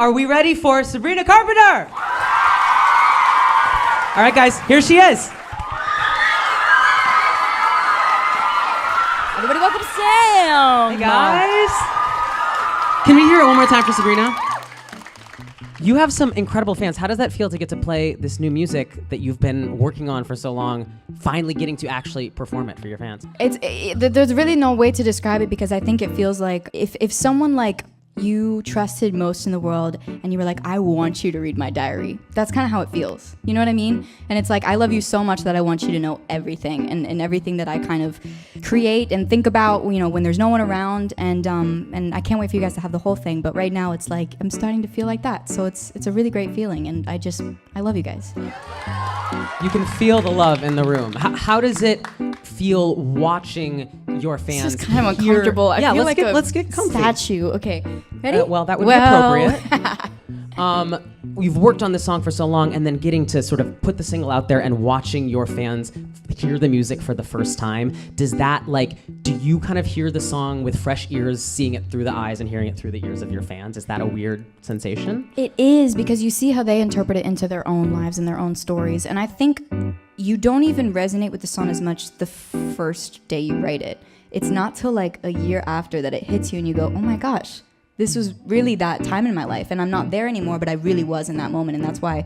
Are we ready for Sabrina Carpenter? All right, guys, here she is. Everybody welcome Sam. Hey, guys. Can we hear it one more time for Sabrina? You have some incredible fans. How does that feel to get to play this new music that you've been working on for so long, finally getting to actually perform it for your fans? There's really no way to describe it, because I think it feels like if someone like you trusted most in the world and you were like, I want you to read my diary, that's kind of how it feels. You know what I mean? And it's like, I love you so much that I want you to know everything and everything that I kind of create and think about, you know, when there's no one around. And I can't wait for you guys to have the whole thing. But right now it's like, I'm starting to feel like that. So it's a really great feeling. And I love you guys. You can feel the love in the room. How does it feel watching your fans? It's kind of uncomfortable. I feel like let's get comfy. Statue. Okay, ready? Well, that would be appropriate. You've worked on this song for so long, and then getting to sort of put the single out there and watching your fans hear the music for the first time, does that, do you kind of hear the song with fresh ears, seeing it through the eyes and hearing it through the ears of your fans? Is that a weird sensation? It is, because you see how they interpret it into their own lives and their own stories. And I think you don't even resonate with the song as much the first day you write it. It's not till like a year after that it hits you and you go, oh my gosh, this was really that time in my life, and I'm not there anymore, but I really was in that moment, and that's why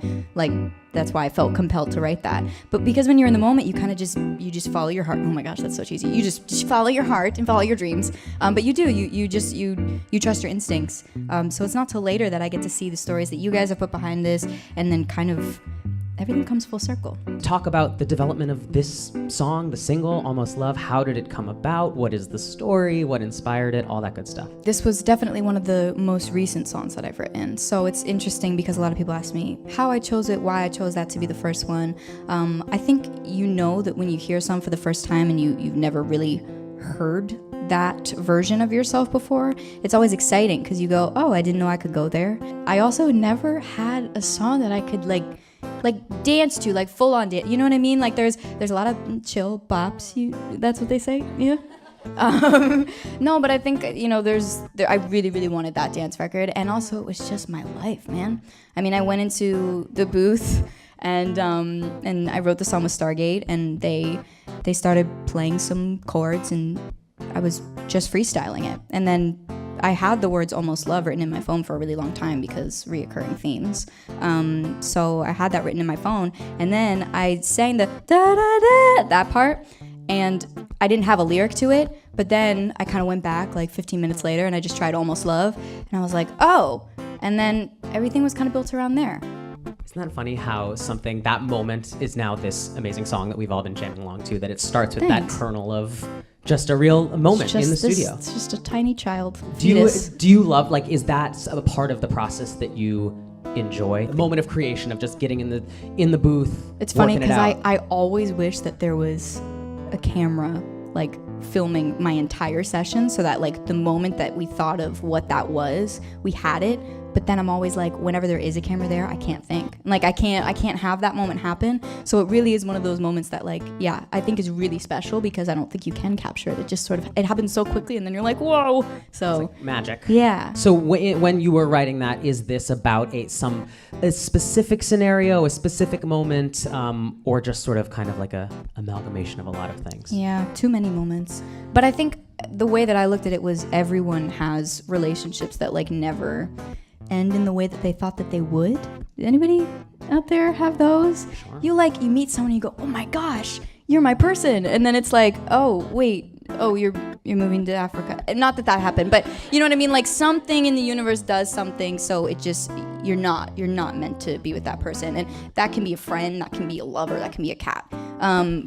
I felt compelled to write that. But because when you're in the moment, you kind of just follow your heart. Oh my gosh, that's so cheesy. You just follow your heart and follow your dreams. But you do. You trust your instincts. So it's not till later that I get to see the stories that you guys have put behind this, and then kind of everything comes full circle. Talk about the development of this song, the single, Almost Love. How did it come about? What is the story? What inspired it? All that good stuff. This was definitely one of the most recent songs that I've written. So it's interesting because a lot of people ask me how I chose it, why I chose that to be the first one. I think you know that when you hear a song for the first time and you've never really heard that version of yourself before, it's always exciting because you go, oh, I didn't know I could go there. I also never had a song that I could like dance to, like full on dance. You know what I mean? Like there's a lot of chill bops. That's what they say. Yeah. No, but I think, you know, I really, really wanted that dance record, and also it was just my life, man. I mean, I went into the booth and I wrote the song with Stargate, and they started playing some chords, and I was just freestyling it, and then I had the words Almost Love written in my phone for a really long time because reoccurring themes. So I had that written in my phone, and then I sang the da-da-da, that part, and I didn't have a lyric to it, but then I kind of went back like 15 minutes later and I just tried Almost Love, and I was like, oh, and then everything was kind of built around there. Isn't that funny how that moment is now this amazing song that we've all been jamming along to, that it starts with that kernel of just a real moment in the studio. It's just a tiny child. Do you love, is that a part of the process that you enjoy? The moment of creation, of just getting in the booth. It's funny because I always wish that there was a camera filming my entire session, so that the moment that we thought of what that was, we had it. But then I'm always like, whenever there is a camera there, I can't think. I can't have that moment happen. So it really is one of those moments that I think is really special, because I don't think you can capture it. It just it happens so quickly, and then you're like, whoa. So it's magic. Yeah. So when you were writing that, is this about a specific scenario, a specific moment, or just sort of kind of like a amalgamation of a lot of things? Yeah, too many moments. But I think the way that I looked at it was, everyone has relationships that never end in the way that they thought that they would. Anybody out there have those? Sure. You meet someone and you go, oh my gosh, you're my person, and then it's like, oh wait, you're moving to Africa. Not that happened, but you know what I mean. Something in the universe does something, so it just you're not meant to be with that person, and that can be a friend, that can be a lover, that can be a cat.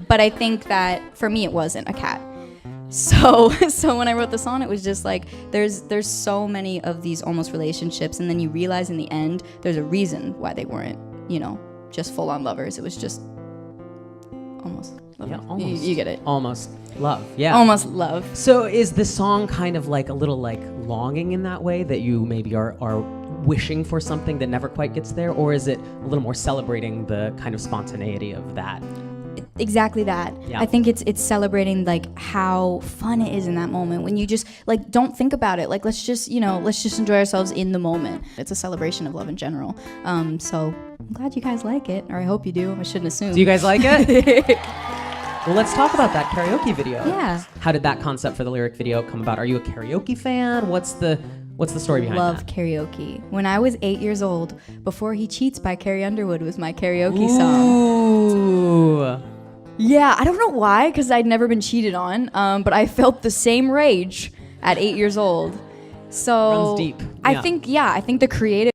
But I think that for me, it wasn't a cat. So when I wrote the song, it was just there's so many of these almost relationships, and then you realize in the end there's a reason why they weren't, just full on lovers. It was just almost love. Yeah, almost. You get it. Almost love. Yeah. Almost love. So is the song kind of a little longing in that way, that you maybe are wishing for something that never quite gets there, or is it a little more celebrating the kind of spontaneity of that? Exactly that. Yeah. I think it's celebrating like how fun it is in that moment when you just like don't think about it. Like let's just enjoy ourselves in the moment. It's a celebration of love in general. So I'm glad you guys like it, or I hope you do. I shouldn't assume. Do you guys like it? Well, let's talk about that karaoke video. Yeah. How did that concept for the lyric video come about? Are you a karaoke fan? What's the story behind Love that? karaoke. When I was 8 years old, Before He Cheats by Carrie Underwood was my karaoke song. Ooh. Yeah, I don't know why, because I'd never been cheated on, but I felt the same rage at 8 years old. So Runs deep. I think the creative